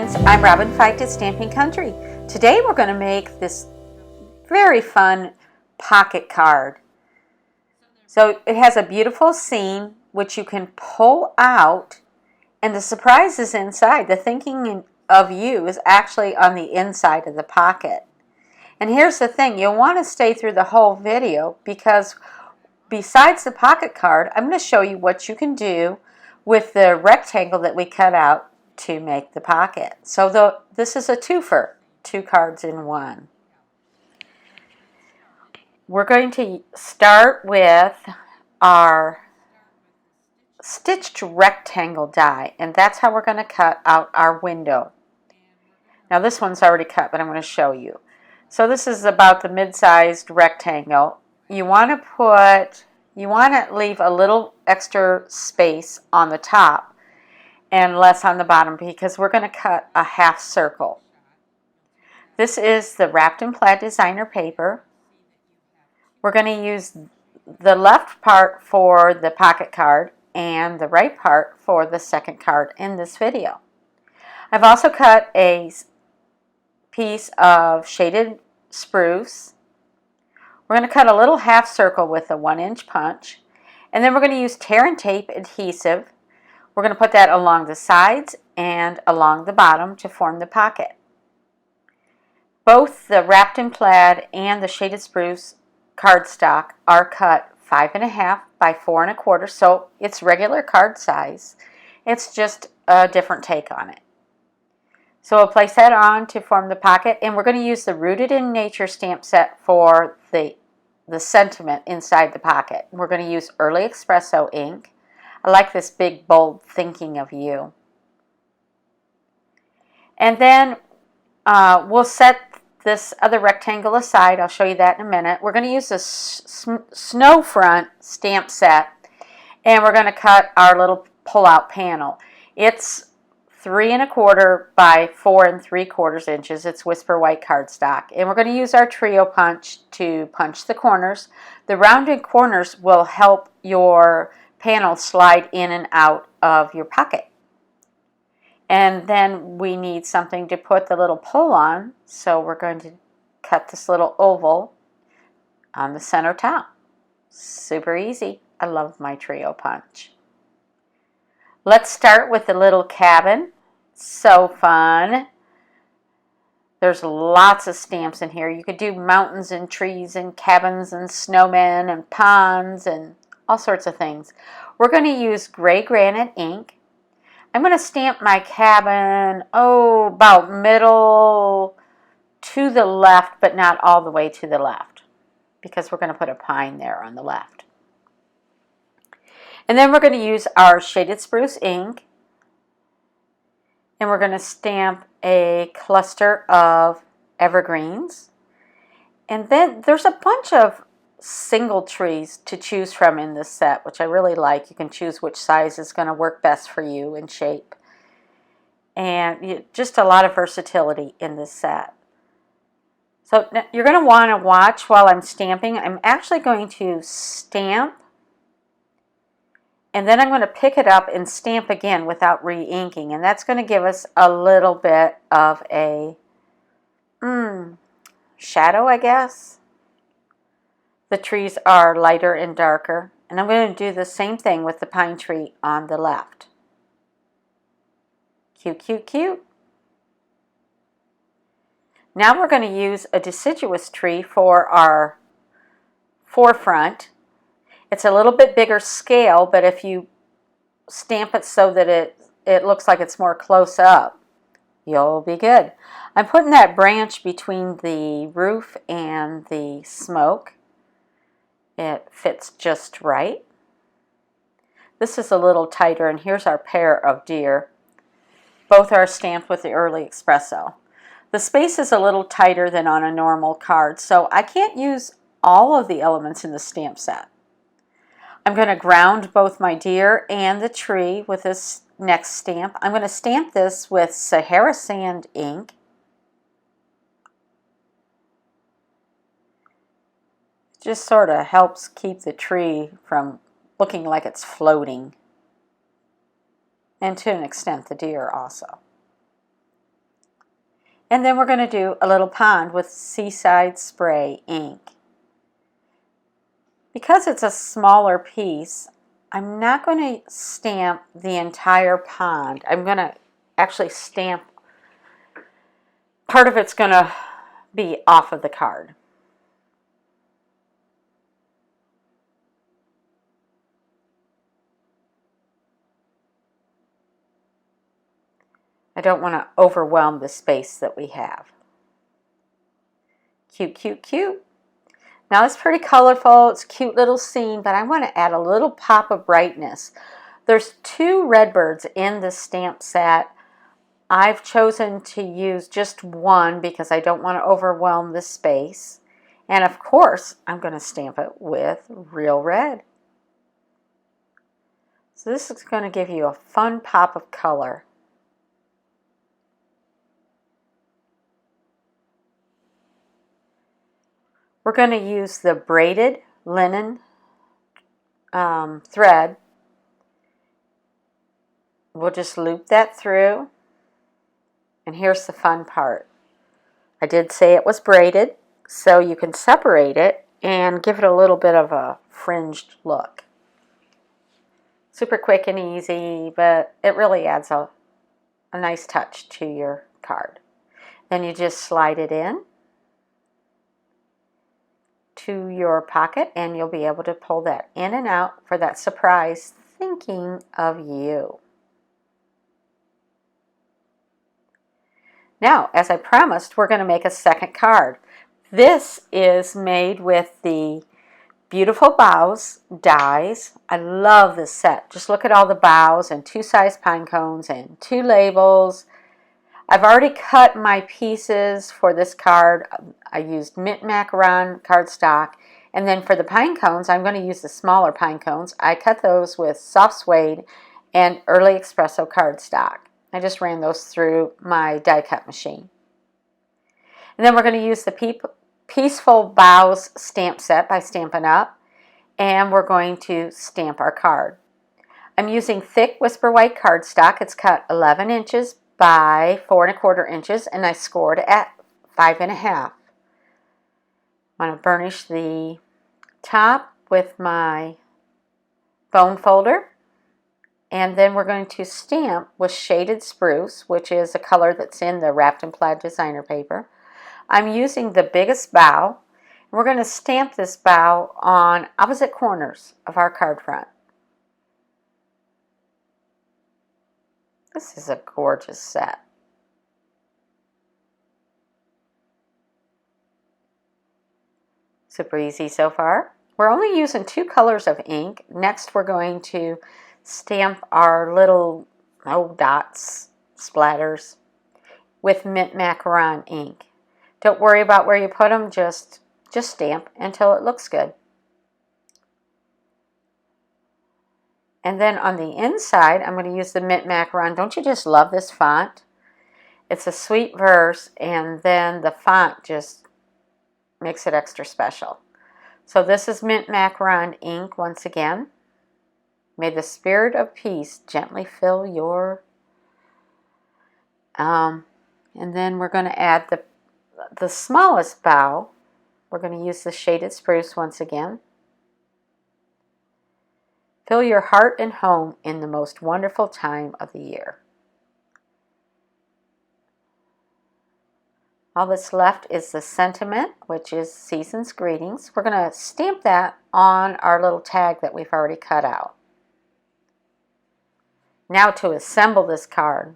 friends, I'm Robin Fiked at Stamping Country. Today we're going to make this very fun pocket card. So it has a beautiful seam which you can pull out, and the surprise is inside. The thinking of you is actually on the inside of the pocket. And here's the thing, you'll want to stay through the whole video because besides the pocket card, I'm going to show you what you can do with the rectangle that we cut out to make the pocket. So this is a twofer, 2 cards in 1. We're going to start with our stitched rectangle die, and that's how we're going to cut out our window. Now this one's already cut, but I'm going to show you. So this is about the mid-sized rectangle. You want to leave a little extra space on the top and less on the bottom because we're going to cut a half circle. This is the wrapped in plaid designer paper. We're going to use the left part for the pocket card and the right part for the second card in this video. I've also cut a piece of shaded spruce. We're going to cut a little half circle with a 1-inch punch, and then we're going to use tear and tape adhesive. We're going to put that along the sides and along the bottom to form the pocket. Both the wrapped in plaid and the shaded spruce cardstock are cut 5.5 by 4 1/4, so it's regular card size. It's just a different take on it. So we'll place that on to form the pocket, and we're going to use the Rooted in Nature stamp set for the sentiment inside the pocket. We're going to use Early Espresso ink. I like this big, bold thinking of you. And then we'll set this other rectangle aside. I'll show you that in a minute. We're going to use this snow front stamp set, and we're going to cut our little pull-out panel. It's 3 1/4 by 4 3/4 inches. It's Whisper White cardstock. And we're going to use our trio punch to punch the corners. The rounded corners will help your panel slide in and out of your pocket. And then we need something to put the little pull on, so we're going to cut this little oval on the center top. Super easy. I love my trio punch. Let's start with the little cabin. So fun. There's lots of stamps in here. You could do mountains and trees and cabins and snowmen and ponds and all sorts of things. We're going to use gray granite ink. I'm going to stamp my cabin, about middle to the left, but not all the way to the left, because we're going to put a pine there on the left. And then we're going to use our shaded spruce ink, and we're going to stamp a cluster of evergreens. And then there's a bunch of single trees to choose from in this set, which I really like. You can choose which size is going to work best for you in shape. And just a lot of versatility in this set. So you're going to want to watch while I'm stamping. I'm actually going to stamp, and then I'm going to pick it up and stamp again without re-inking. And that's going to give us a little bit of a shadow, I guess. The trees are lighter and darker. And I'm going to do the same thing with the pine tree on the left. Cute, cute, cute. Now we're going to use a deciduous tree for our forefront. It's a little bit bigger scale, but if you stamp it so that it looks like it's more close up, you'll be good. I'm putting that branch between the roof and the smoke. It fits just right. This is a little tighter, and here's our pair of deer. Both are stamped with the Early Espresso. The space is a little tighter than on a normal card, so I can't use all of the elements in the stamp set. I'm going to ground both my deer and the tree with this next stamp. I'm going to stamp this with Sahara Sand ink. Just sort of helps keep the tree from looking like it's floating. And to an extent, the deer also. And then we're going to do a little pond with Seaside Spray ink. Because it's a smaller piece, I'm not going to stamp the entire pond. I'm going to actually stamp, part of it's going to be off of the card. I don't want to overwhelm the space that we have. Cute, cute, cute. Now it's pretty colorful. It's a cute little scene, but I want to add a little pop of brightness. There's 2 redbirds in the stamp set. I've chosen to use just one because I don't want to overwhelm the space. And of course, I'm going to stamp it with real red. So this is going to give you a fun pop of color. We're going to use the braided linen thread. We'll just loop that through. And here's the fun part. I did say it was braided, so you can separate it and give it a little bit of a fringed look. Super quick and easy, but it really adds a nice touch to your card. Then you just slide it in to your pocket and you'll be able to pull that in and out for that surprise thinking of you. Now, as I promised, we're going to make a second card. This is made with the Peaceful Boughs dies. I love this set. Just look at all the boughs and 2 sized pine cones and 2 labels. I've already cut my pieces for this card. I used mint macaron cardstock. And then for the pine cones, I'm going to use the smaller pine cones. I cut those with soft suede and early espresso cardstock. I just ran those through my die cut machine. And then we're going to use the Peaceful Boughs stamp set by Stampin' Up. And we're going to stamp our card. I'm using thick Whisper White cardstock. It's cut 11 inches by 4 1/4 inches, and I scored at 5 1/2. I'm going to burnish the top with my bone folder, and then we're going to stamp with Shaded Spruce, which is a color that's in the Wrapped in Plaid designer paper. I'm using the biggest bough. We're going to stamp this bough on opposite corners of our card front. This is a gorgeous set. Super easy so far. We're only using 2 colors of ink. Next we're going to stamp our little dots, splatters, with mint macaron ink. Don't worry about where you put them, just stamp until it looks good. And then on the inside, I'm going to use the mint macaron. Don't you just love this font? It's a sweet verse, and then the font just makes it extra special. So this is mint macaron ink once again. May the spirit of peace gently fill your... and then we're going to add the smallest bough. We're going to use the Shaded Spruce once again. Fill your heart and home in the most wonderful time of the year. All that's left is the sentiment, which is Season's Greetings. We're going to stamp that on our little tag that we've already cut out. Now to assemble this card.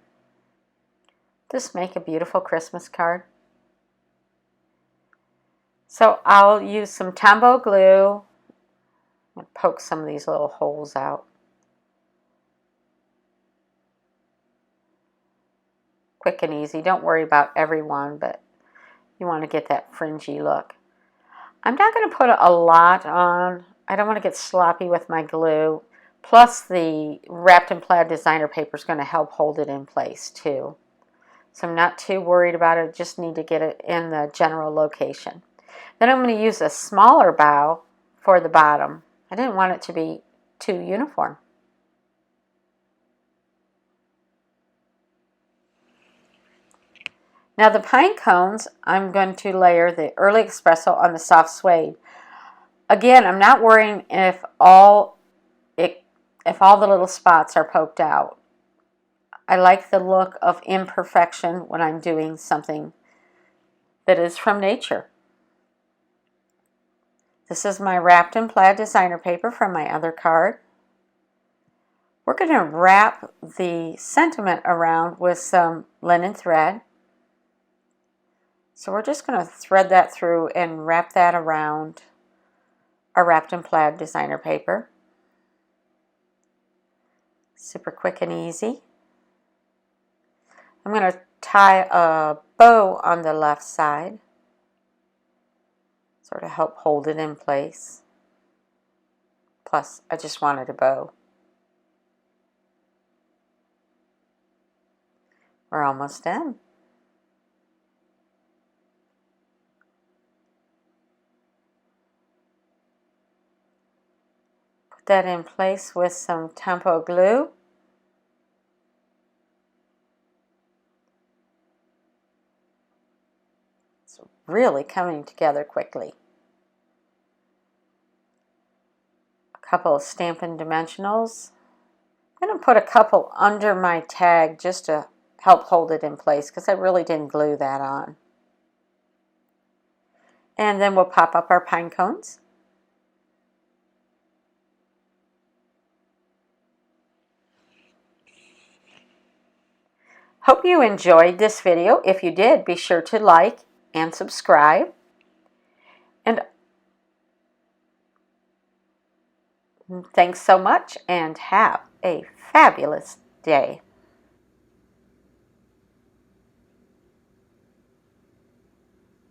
Just make a beautiful Christmas card. So I'll use some Tombow glue and poke some of these little holes out. Quick and easy. Don't worry about every one, but you want to get that fringy look. I'm not going to put a lot on. I don't want to get sloppy with my glue. Plus the Wrapped in Plaid designer paper is going to help hold it in place too. So I'm not too worried about it. Just need to get it in the general location. Then I'm going to use a smaller bow for the bottom. I didn't want it to be too uniform. Now the pine cones, I'm going to layer the early espresso on the soft suede. Again, I'm not worrying if all the little spots are poked out. I like the look of imperfection when I'm doing something that is from nature. This is my wrapped in plaid designer paper from my other card. We're going to wrap the sentiment around with some linen thread. So we're just going to thread that through and wrap that around our wrapped in plaid designer paper. Super quick and easy. I'm going to tie a bow on the left side, sort of help hold it in place. Plus, I just wanted a bow. We're almost done. Put that in place with some Tempo glue. It's really coming together quickly. A couple of Stampin' Dimensionals. I'm going to put a couple under my tag just to help hold it in place because I really didn't glue that on. And then we'll pop up our pine cones. Hope you enjoyed this video. If you did, be sure to like and subscribe. And thanks so much and have a fabulous day.